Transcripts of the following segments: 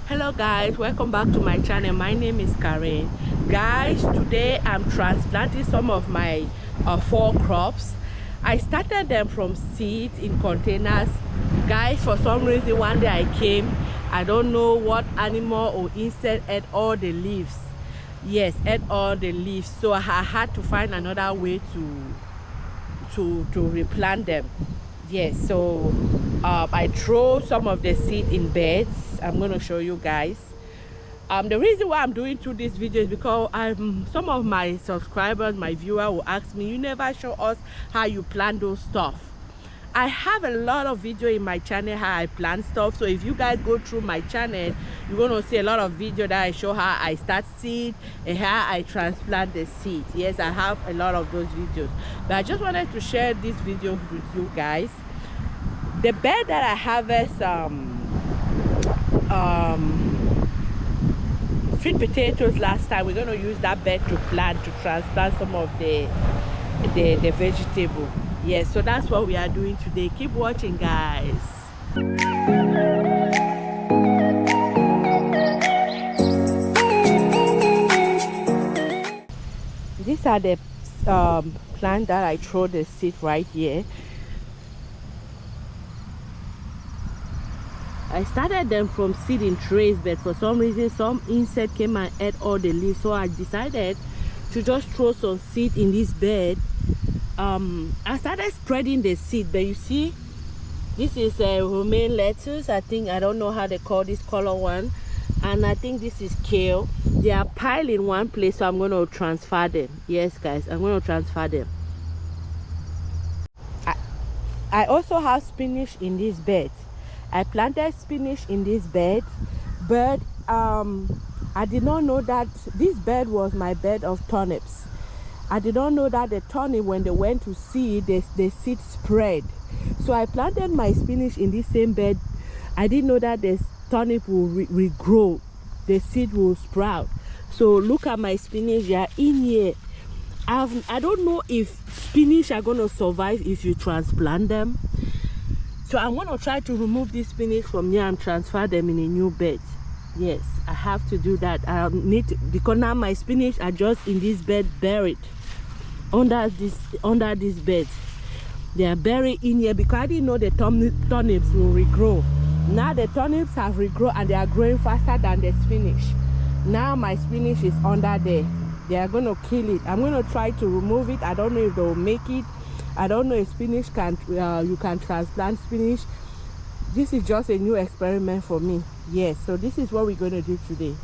Hello guys, welcome back to my channel. My name is Karen. Guys, today I'm transplanting some of my fall crops. I started them from seeds in containers. Guys, for some reason one day I came, I don't know what animal or insect ate all the leaves. Yes, ate all the leaves, so I had to find another way to replant them. Yes, so I throw some of the seed in beds. I'm going to show you guys. The reason why I'm doing through this video is because some of my subscribers, my viewer will ask me, you never show us how you plant those stuff. I have a lot of video in my channel how I plant stuff, so if you guys go through my channel, you're going to see a lot of video that I show how I start seed and how I transplant the seed. Yes, I have a lot of those videos, but I just wanted to share this video with you guys. The bed that I harvest sweet potatoes last time, we're going to use that bed to transplant some of the vegetable. Yes, so that's what we are doing today. Keep watching, guys. These are the plant that I throw the seed right here. I started them from seed in trays, but for some reason some insect came and ate all the leaves, so I decided to just throw some seed in this bed. I started spreading the seed, but you see, this is a romaine lettuce. I don't know how they call this color one, and I think this is kale. They are piled in one place, so I'm going to transfer them. Yes guys, I'm going to transfer them. I also have spinach in this bed. I planted spinach in this bed, but I did not know that this bed was my bed of turnips. I did not know that the turnip, when they went to seed, the seed spread. So I planted my spinach in this same bed. I didn't know that the turnip will regrow, the seed will sprout. So look at my spinach, they are in here. I don't know if spinach are going to survive if you transplant them. So I'm going to try to remove this spinach from here and transfer them in a new bed. Yes, I have to do that. I need to, because now my spinach are just in this bed, buried under this bed. They are buried in here because I didn't know the turnips will regrow. Now the turnips have regrown and they are growing faster than the spinach. Now my spinach is under there. They are going to kill it. I'm going to try to remove it. I don't know if they will make it. I don't know if spinach can you can transplant spinach. This is just a new experiment for me. Yes, so this is what we're going to do today.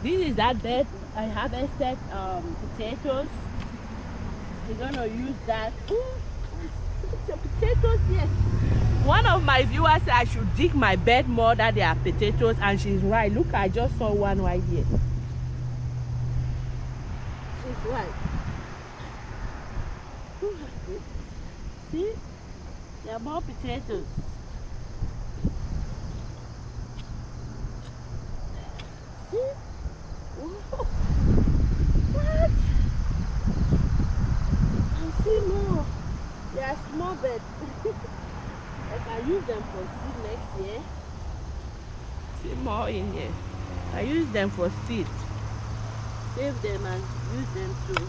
This is that bed I harvested potatoes. We're going to use that. Ooh, potatoes, yes. One of my viewers said I should dig my bed more that there are potatoes, and she's right. Look, I just saw one right here. She's right. See? There are more potatoes. See? Whoa. What? I see more. They are small beds. I can use them for seed next year. See more in here. I use them for seed. Save them and use them too.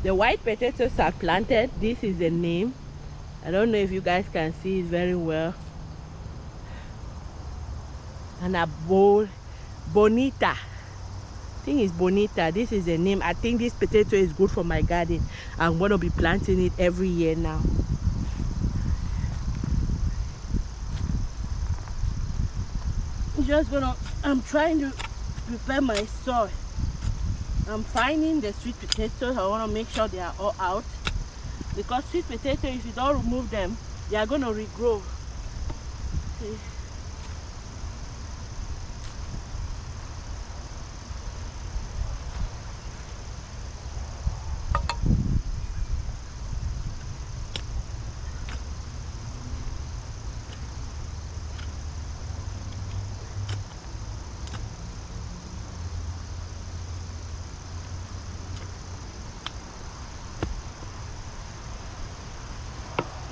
The white potatoes are planted. This is the name. I don't know if you guys can see it very well. And a bonita. I think it's bonita. This is the name. I think this potato is good for my garden. I'm going to be planting it every year now. I'm trying to prepare my soil. I'm finding the sweet potatoes. I want to make sure they are all out, because sweet potatoes, if you don't remove them, they are going to regrow. Okay.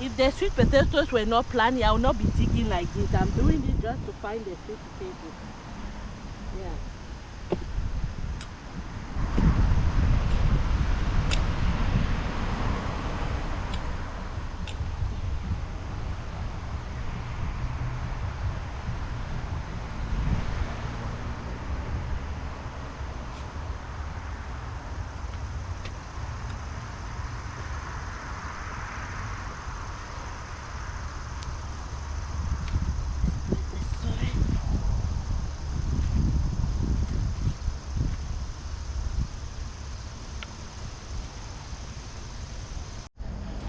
If the sweet potatoes were not planted, I would not be digging like this. I'm doing this just to find the sweet potatoes. Yeah.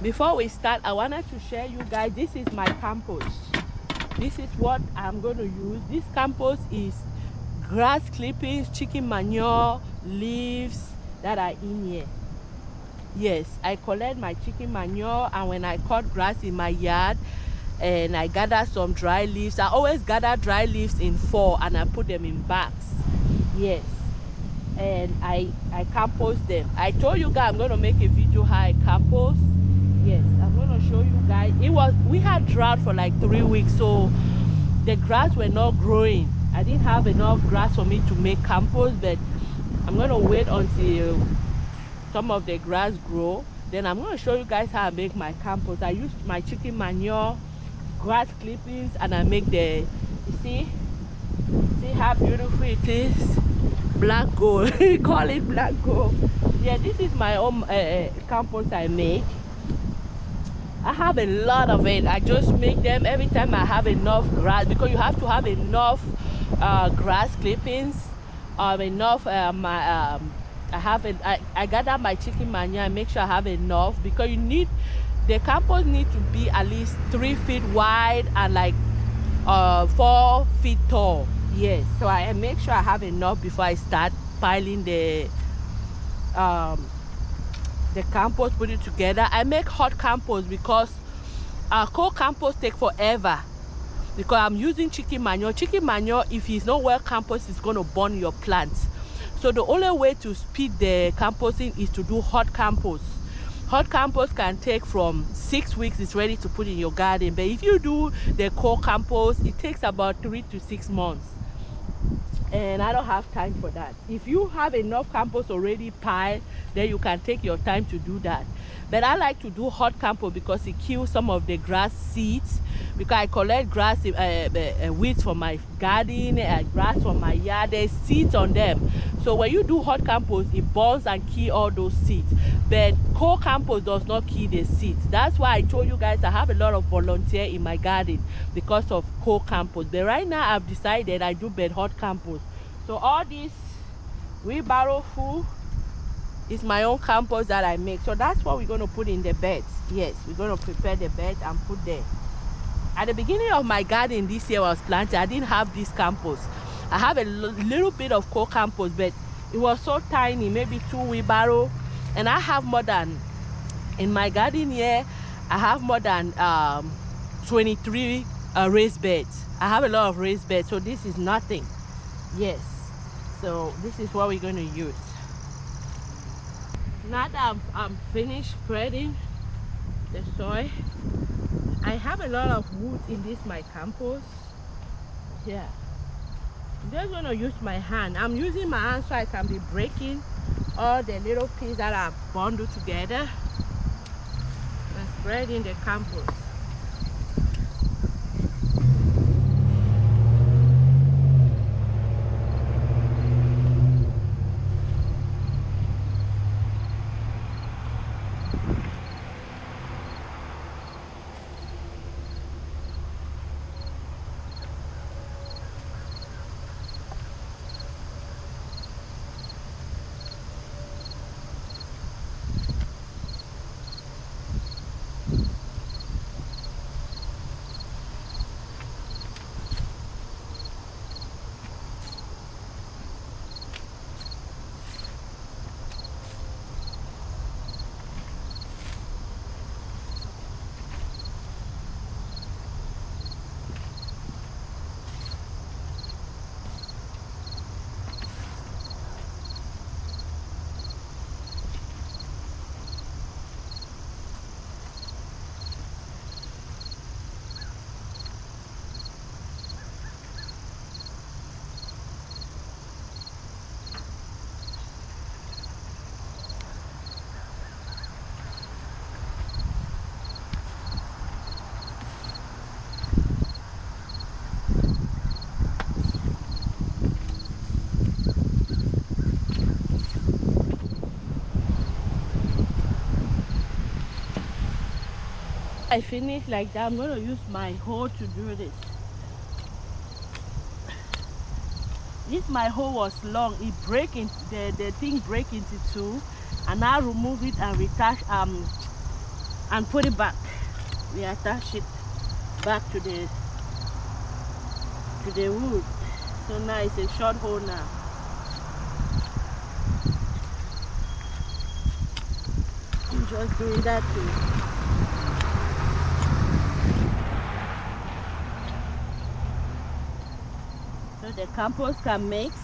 Before we start, I wanted to share you guys, this is my compost. This is what I'm going to use. This compost is grass clippings, chicken manure, leaves that are in here. Yes, I collect my chicken manure, and when I cut grass in my yard and I gather some dry leaves, I always gather dry leaves in 4 and I put them in bags. Yes, and I compost them. I told you guys I'm going to make a video how I compost. Yes, I'm going to show you guys. We had drought for like 3 weeks, so the grass were not growing. I didn't have enough grass for me to make compost, but I'm going to wait until some of the grass grow. Then I'm going to show you guys how I make my compost. I use my chicken manure, grass clippings, and I make the, you see how beautiful it is? Black gold. Call it black gold. Yeah, this is my own compost I make. I have a lot of it. I just make them every time I have enough grass, because you have to have enough grass clippings, enough I gather my chicken manure and make sure I have enough, because the compost need to be at least 3 feet wide and like 4 feet tall. Yes, so I make sure I have enough before I start piling the compost, put it together. I make hot compost because cold compost take forever, because I'm using chicken manure. Chicken manure, if it's not well compost, it's going to burn your plants. So the only way to speed the composting is to do hot compost. Hot compost can take from 6 weeks, it's ready to put in your garden. But if you do the cold compost, it takes about 3 to 6 months. And I don't have time for that. If you have enough compost already piled, then you can take your time to do that. But I like to do hot compost because it kills some of the grass seeds, because I collect grass weeds from my garden, grass from my yard. There's seeds on them. So when you do hot compost, it burns and kills all those seeds. But cold compost does not kill the seeds. That's why I told you guys I have a lot of volunteers in my garden because of cold compost. But right now I've decided I do bed hot compost. So all this wheelbarrow full is my own compost that I make. So that's what we're going to put in the beds. Yes, we're going to prepare the bed and put there. At the beginning of my garden this year I was planting, I didn't have this compost. I have a little bit of cold compost, but it was so tiny, maybe 2 wheelbarrow. And I have more than, in my garden here, I have more than 23 raised beds. I have a lot of raised beds, so this is nothing. Yes, so this is what we're going to use. Now that I'm finished spreading the soil, I have a lot of wood in this my compost. Yeah, I'm just going to use my hand. I'm using my hand so I can be breaking all the little pieces that are bundled together and spreading the compost. I finish like that, I'm going to use my hoe to do this. If my hoe was long, it break in the thing break into two, and I remove it and retouch and put it back. We attach it back to the wood. So now it's a short hoe now. I'm just doing that too. So the compost can mix.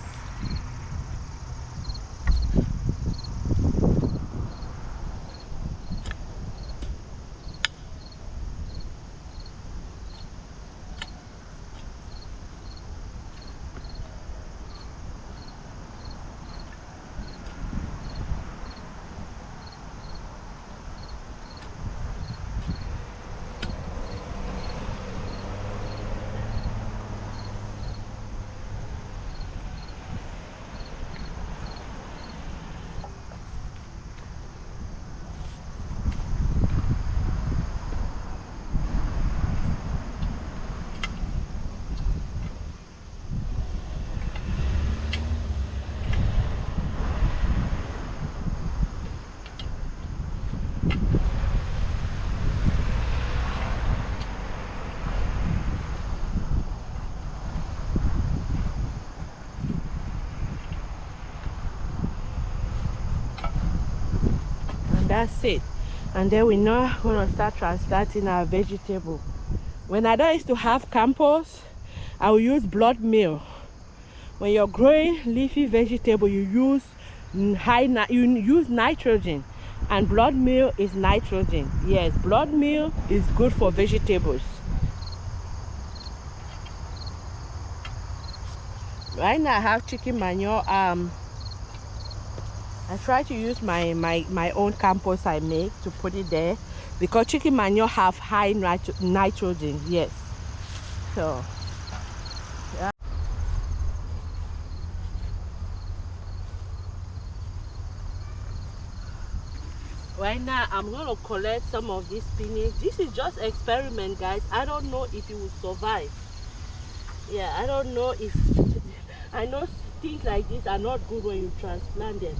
That's it. And then we're now going to start transplanting our vegetable. When I don't used to have compost, I will use blood meal. When you're growing leafy vegetable, you use nitrogen, and blood meal is nitrogen. Yes, blood meal is good for vegetables. Right now I have chicken manure. I try to use my own compost I make to put it there, because chicken manure have high nitrogen. Yes, so yeah. Right now I'm going to collect some of this spinach. This is just experiment, guys. I don't know if it will survive. Yeah, I don't know if I know things like this are not good when you transplant them,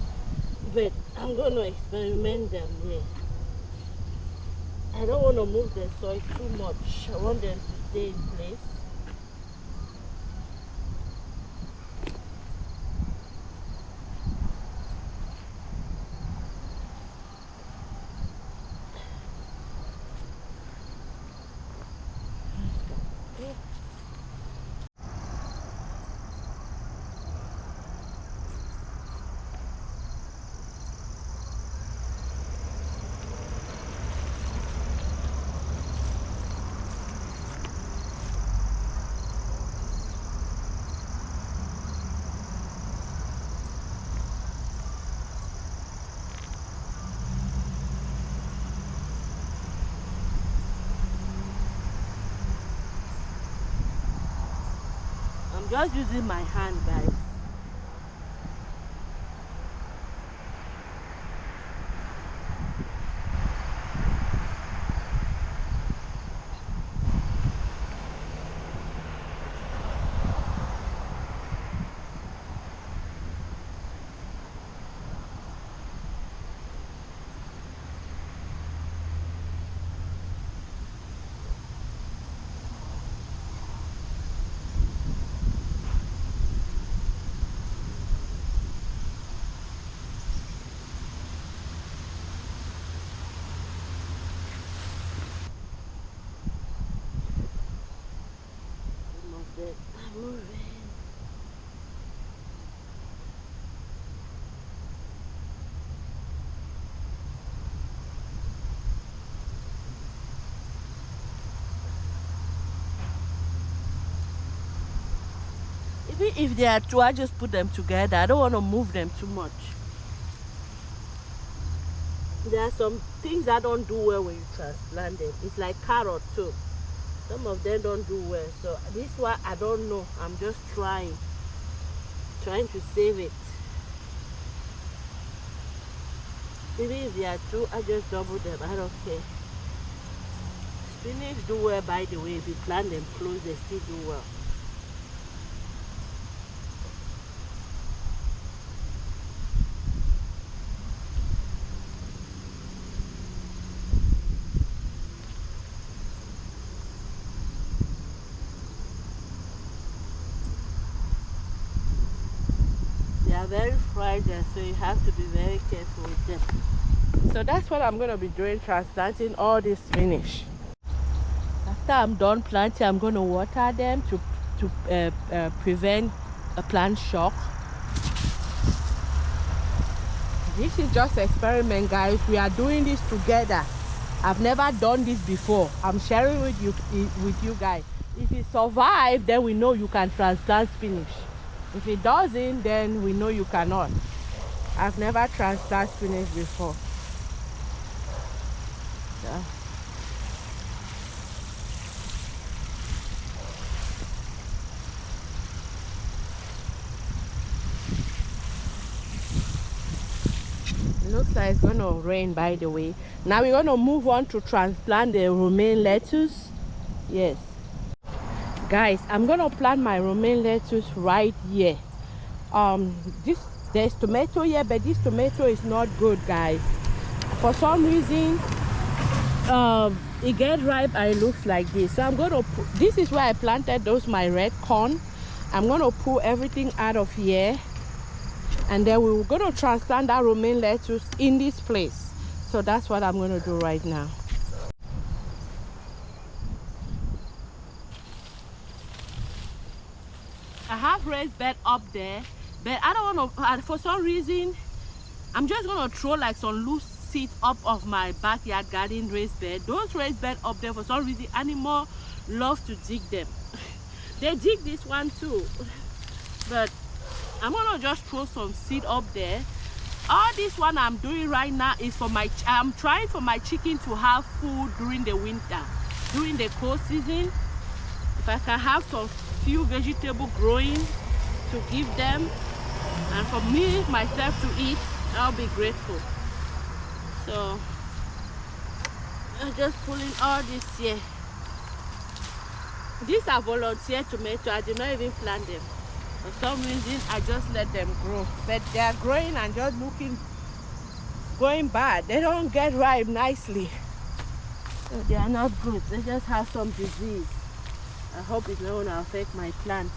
but I'm going to experiment them here. I don't want to move the soil too much. I want them to stay in place. I'm just using my hand, guys. Even if they are two, I just put them together. I don't want to move them too much. There are some things that don't do well when you transplant them. It's like carrot too. Some of them don't do well. So this one, I don't know. I'm just trying to save it. Even if there are two, I just double them. I don't care. Spinach do well, by the way. If you plant them close, they still do well. They are very fragile, so you have to be very careful with them. So that's what I'm going to be doing, transplanting all this spinach. After I'm done planting, I'm going to water them to prevent a plant shock. This is just experiment, guys. We are doing this together. I've never done this before. I'm sharing with you guys. If it survives, then we know you can transplant spinach. If it doesn't, then we know you cannot. I've never transplanted spinach before. Yeah. It looks like it's going to rain, by the way. Now we're going to move on to transplant the romaine lettuce. Yes. Guys, I'm going to plant my romaine lettuce right here. There's tomato here, but this tomato is not good, guys. For some reason, it gets ripe and it looks like this. So I'm going to put, this is where I planted those my red corn. I'm going to pull everything out of here, and then we're going to transplant that romaine lettuce in this place. So that's what I'm going to do right now. I have raised bed up there, but I don't want to, for some reason, I'm just going to throw like some loose seed up of my backyard garden raised bed. Those raised bed up there, for some reason, animals love to dig them. They dig this one too, but I'm going to just throw some seed up there. All this one I'm doing right now is for my, I'm trying for my chicken to have food during the winter, during the cold season. If I can have some few vegetable growing to give them, and for me myself to eat, I'll be grateful. So I'm just pulling all this here. These are volunteer tomatoes. I did not even plant them. For some reason I just let them grow, but they are growing and just going bad. They don't get ripe nicely, so they are not good. They just have some disease. I hope it's not going to affect my plants.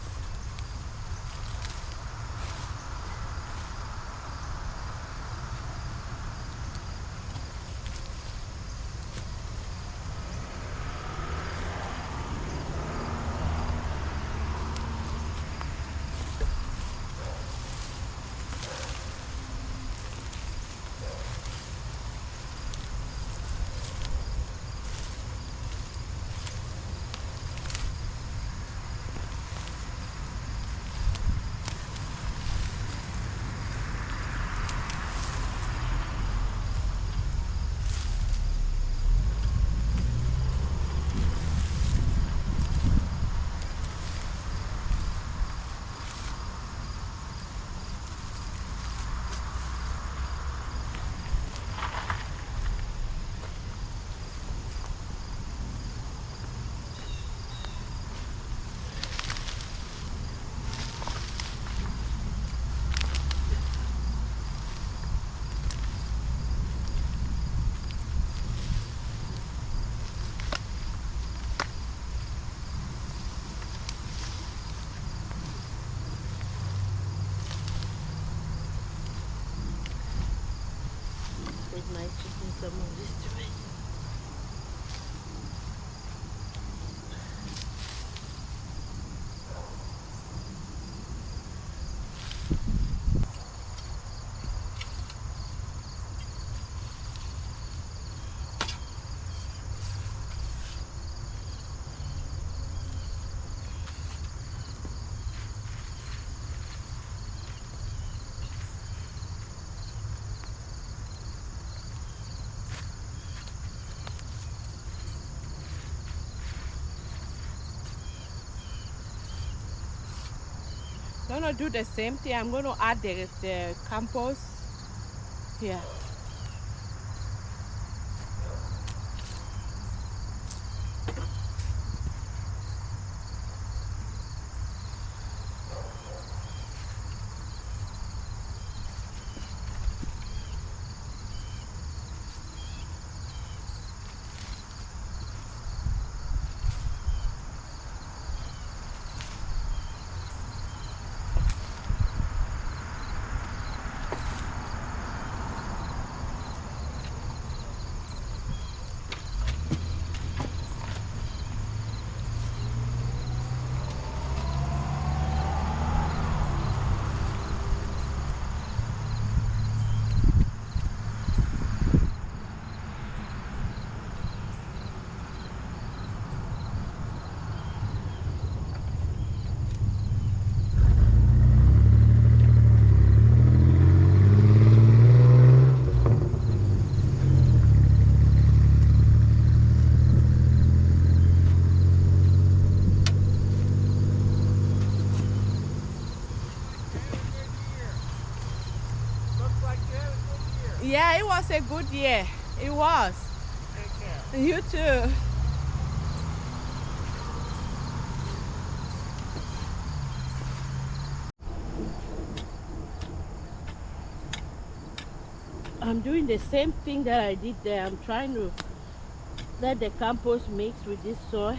My chicken some of this tomato. I'm going to do the same thing. I'm going to add the compost here. Yeah, it was a good year. It was. Take care. You too. I'm doing the same thing that I did there. I'm trying to let the compost mix with this soil.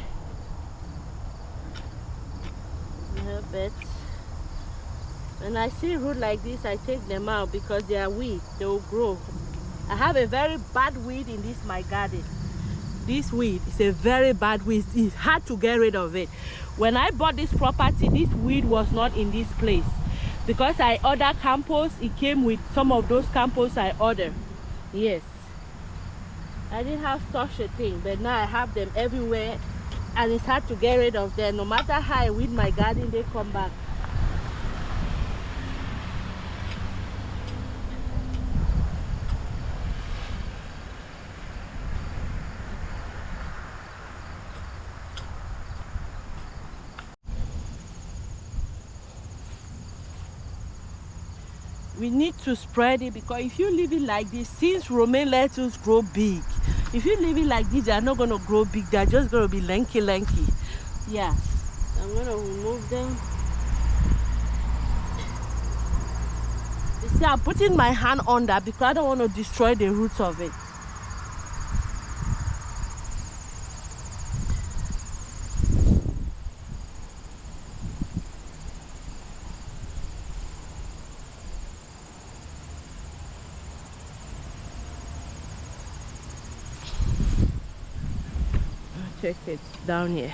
Yeah, but when I see root like this, I take them out because they are weed. They will grow. I have a very bad weed in this my garden. This weed is a very bad weed. It's hard to get rid of it. When I bought this property, this weed was not in this place. Because I ordered compost, it came with some of those composts I ordered. Yes. I didn't have such a thing, but now I have them everywhere and it's hard to get rid of them. No matter how I weed my garden, they come back. We need to spread it because if you leave it like this, since romaine lettuce grow big, if you leave it like this, they are not going to grow big. They are just going to be lanky. Yeah, I'm going to remove them. You see, I'm putting my hand on that because I don't want to destroy the roots of it. Check it down here.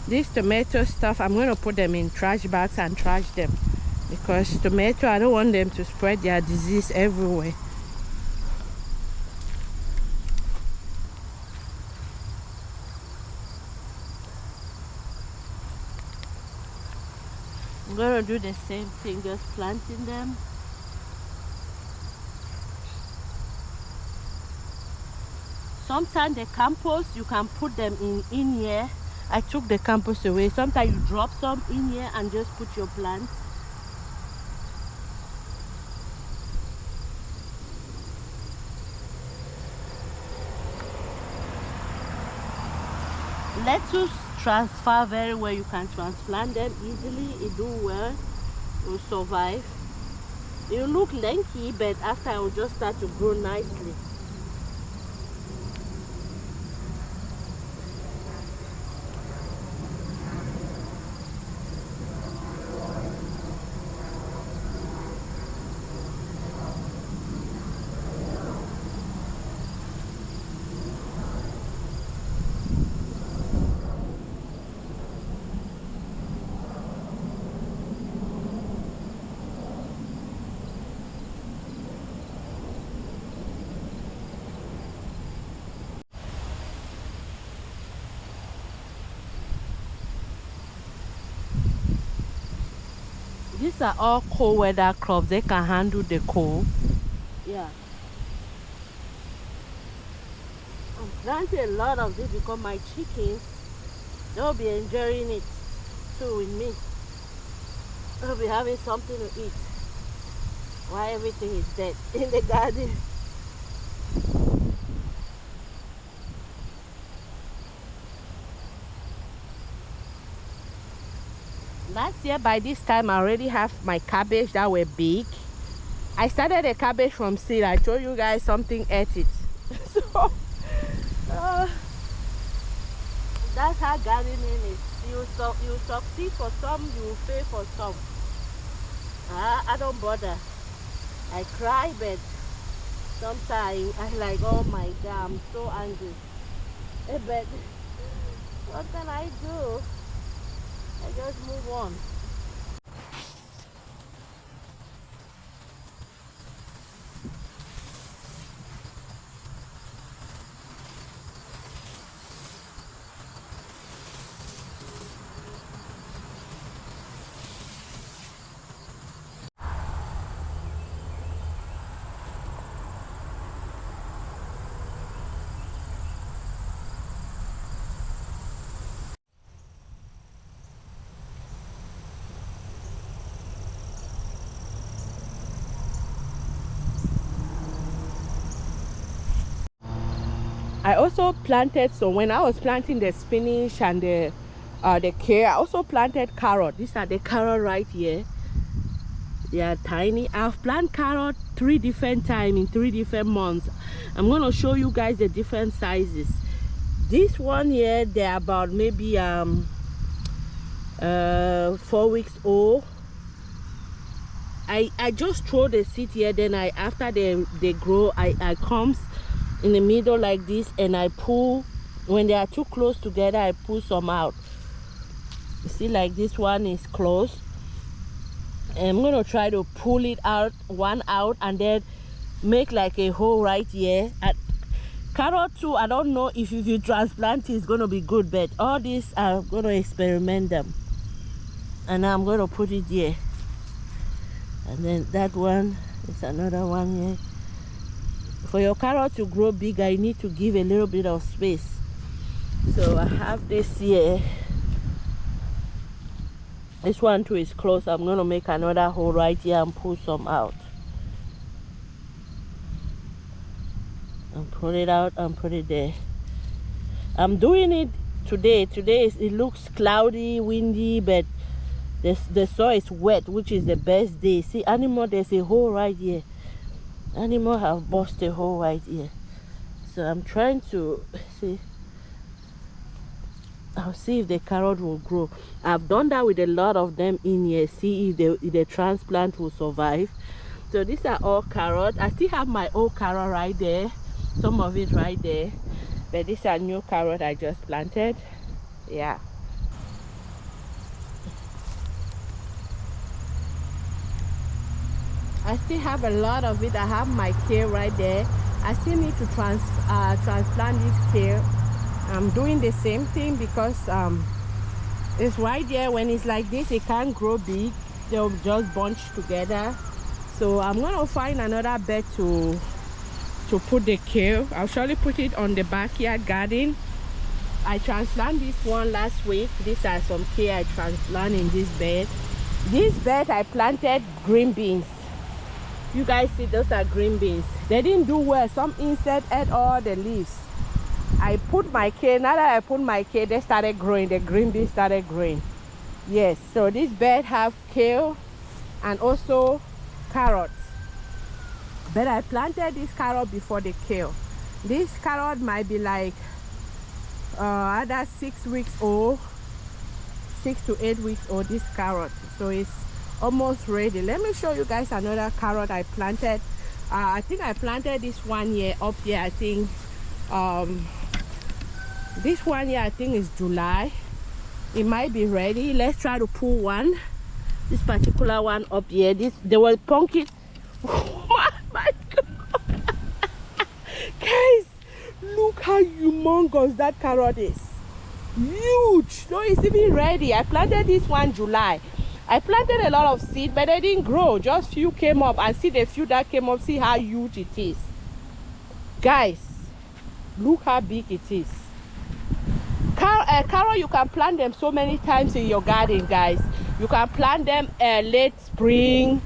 This tomato stuff, I'm going to put them in trash bags and trash them because tomato, I don't want them to spread their disease everywhere. I'm going to do the same thing, just planting them. Sometimes the compost, you can put them in here. I took the compost away. Sometimes you drop some in here and just put your plants. Lettuce transfer very well. You can transplant them easily. It do well. It will survive. It will look lanky, but after it will just start to grow nicely. These are all cold weather crops. They can handle the cold. Yeah. I'm planting a lot of this because my chickens, they'll be enjoying it too with me. They'll be having something to eat while everything is dead in the garden. Last year by this time I already have my cabbage that were big. I started the cabbage from seed. I told you guys something ate it. So that's how gardening is. You succeed for some, you fail for some. I don't bother. I cry, but sometimes I'm like, oh my God, I'm so angry. But what can I do? I just move on. I also planted, so when I was planting the spinach and the kale, I also planted carrot. These are the carrot right here. They are tiny. I've planted carrot 3 different times in 3 different months. I'm going to show you guys the different sizes. This one here, they're about maybe 4 weeks old. I just throw the seed here, then after they grow, I comes in the middle like this, and I pull. When they are too close together, I pull some out. You see, like this one is close. And I'm gonna try to pull it out, one out, and then make like a hole right here. Carrot too, I don't know if you transplant it's gonna be good, but all these I'm gonna experiment them. And now I'm gonna put it here. And then that one is another one here. For your carrot to grow bigger, you need to give a little bit of space. So I have this here. This one too is close. I'm gonna make another hole right here and pull some out. And pull it out and put it there. I'm doing it today. It looks cloudy, windy, but the soil is wet, which is the best day. See, animal, there's a hole right here. Animal have busted a hole right here. So I'm trying to see. I'll see if the carrot will grow. I've done that with a lot of them in here. See if the transplant will survive. So these are all carrots. I still have my old carrot right there. Some of it right there. But these are new carrot I just planted. Yeah. I still have a lot of it. I have my kale right there. I still need to transplant this kale. I'm doing the same thing because it's right there. When it's like this, it can't grow big. They'll just bunch together. So I'm gonna find another bed to put the kale. I'll surely put it on the backyard garden. I transplanted this one last week. These are some kale I transplanted in this bed. This bed I planted green beans. You guys see, those are green beans. They didn't do well. Some insect ate all the leaves. I put my kale. Now that I put my kale, they started growing. The green beans started growing. Yes, so this bed have kale and also carrots. But I planted this carrot before the kale. This carrot might be like either 6 weeks old, 6 to 8 weeks old, this carrot. So it's almost ready. Let me show you guys another carrot I planted. I think I planted this one here up here. I think this one here, I think is July. It might be ready. Let's try to pull one. This particular one up here. They were pumpkin. Oh my God. Guys, look how humongous that carrot is. Huge. So it's even ready. I planted this one July. I planted a lot of seed, but they didn't grow. Just few came up. And see the few that came up. See how huge it is. Guys, look how big it is. Carrot, you can plant them so many times in your garden, guys. You can plant them late spring,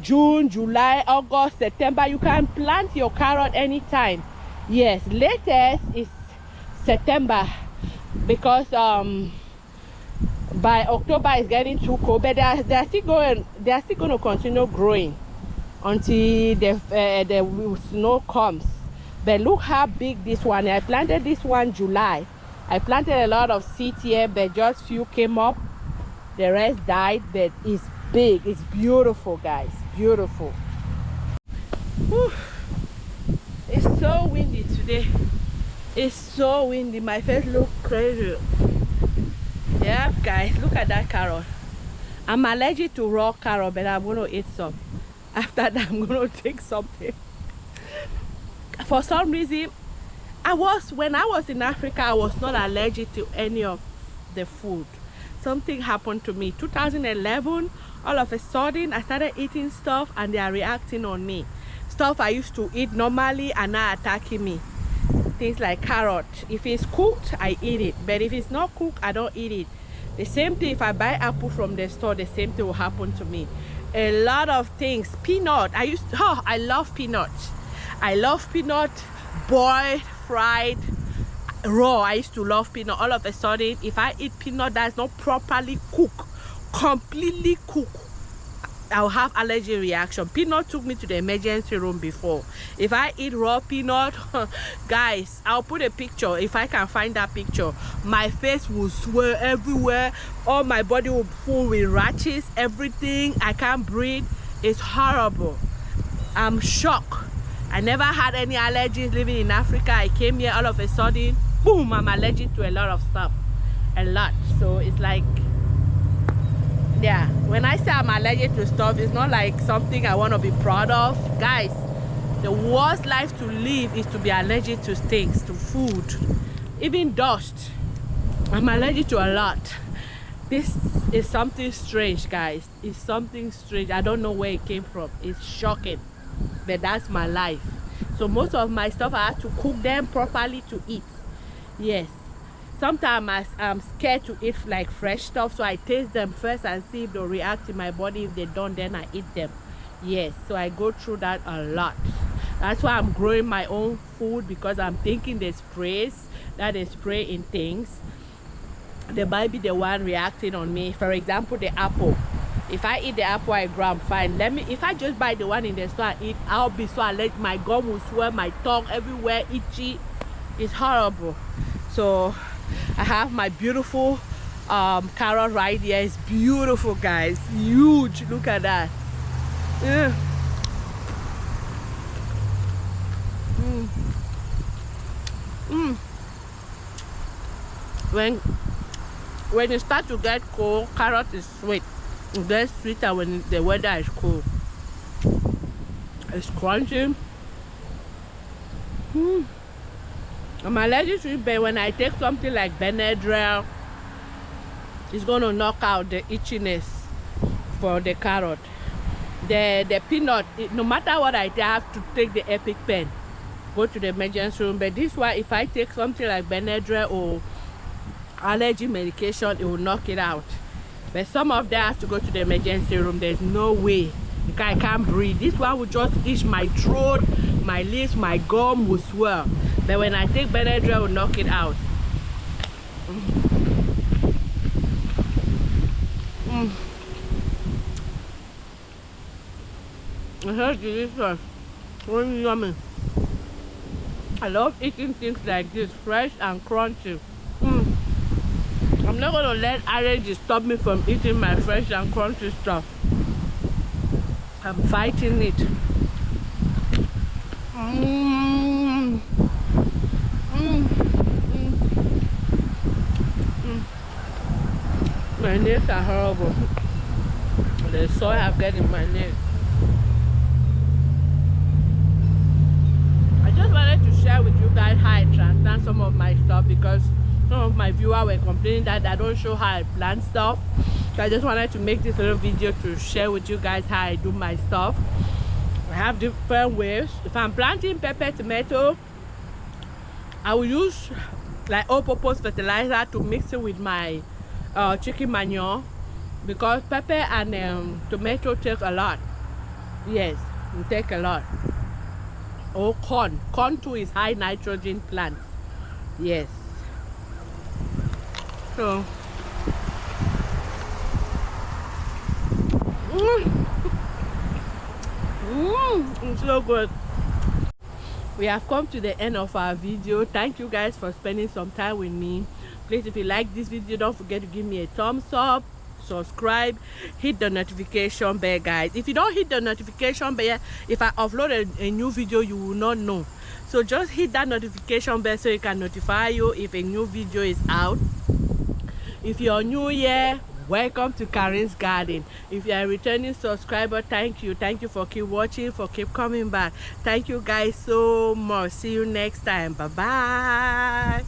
June, July, August, September. You can plant your carrot anytime. Yes, latest is September because by October it's getting too cold. But they're still going to continue growing until the snow comes. But look how big this one is. I planted this one July. I planted a lot of seeds here, but just few came up. The rest died, but it's big. It's beautiful, guys. Beautiful. Whew. It's so windy today. It's so windy. My face looks crazy. Yeah, guys, look at that carrot. I'm allergic to raw carrot, but I'm going to eat some. After that, I'm going to take something. For some reason, when I was in Africa, I was not allergic to any of the food. Something happened to me. 2011, all of a sudden, I started eating stuff and they are reacting on me. Stuff I used to eat normally and now attacking me. Things like carrot. If it's cooked, I eat it. But if it's not cooked, I don't eat it. The same thing, if I buy apple from the store, the same thing will happen to me. A lot of things. Peanut. I love peanut. I love peanut. Boiled, fried, raw. I used to love peanut. All of a sudden, if I eat peanut that's not properly cooked, completely cooked, I'll have allergy reaction. Peanut took me to the emergency room before. If I eat raw peanut, guys, I'll put a picture if I can find that picture. My face will swell everywhere. All my body will full with rashes, everything. I can't breathe. It's horrible. I'm shocked. I never had any allergies living in Africa. I came here all of a sudden, boom, I'm allergic to a lot of stuff. A lot. So it's like, yeah, when I say I'm allergic to stuff, it's not like something I want to be proud of. Guys, the worst life to live is to be allergic to things, to food, even dust. I'm allergic to a lot. This is something strange, guys. It's something strange. I don't know where it came from. It's shocking, but that's my life. So most of my stuff, I have to cook them properly to eat. Yes. Sometimes I'm scared to eat like fresh stuff, so I taste them first and see if they'll react in my body. If they don't, then I eat them. Yes, so I go through that a lot. That's why I'm growing my own food, because I'm thinking the sprays that they spray in things, they might be the one reacting on me. For example, the apple. If I eat the apple I grow, I'm fine. If I just buy the one in the store and eat, I'll be so allergic. My gum will swell, my tongue everywhere, itchy. It's horrible. So I have my beautiful carrot right here. It's beautiful, guys. Huge. Look at that. Yeah. When you start to get cold, carrot is sweet. It gets sweeter when the weather is cool. It's crunchy. I'm allergic to it, but when I take something like Benadryl, it's going to knock out the itchiness for the carrot. The peanut, no matter what I take, I have to take the Epic pen, go to the emergency room. But this one, if I take something like Benadryl or allergy medication, it will knock it out. But some of them have to go to the emergency room. There's no way. I can't breathe. This one will just itch my throat, my lips, my gum will swell. But when I take Benadryl, it will knock it out. It's so delicious. Really yummy. I love eating things like this, fresh and crunchy. I'm not going to let allergies stop me from eating my fresh and crunchy stuff. I'm fighting it. My nails are horrible. The soil I've got in my nails. I just wanted to share with you guys how I transplant some of my stuff, because some of my viewers were complaining that I don't show how I plant stuff. So I just wanted to make this little video to share with you guys how I do my stuff. I have different ways. If I'm planting pepper, tomato, I will use like all-purpose fertilizer to mix it with my chicken manure, because pepper and tomato take a lot. Yes, it take a lot. Or corn. Corn too is high nitrogen plant. Yes. So it's so good. We have come to the end of our video. Thank you guys for spending some time with me. Please, if you like this video, don't forget to give me a thumbs up, subscribe, hit the notification bell, guys. If you don't hit the notification bell, if I upload a new video, you will not know. So just hit that notification bell so it can notify you if a new video is out. If you're new here, welcome to Karin's Garden. If you're a returning subscriber, thank you. Thank you for keep watching, for keep coming back. Thank you guys so much. See you next time. Bye bye.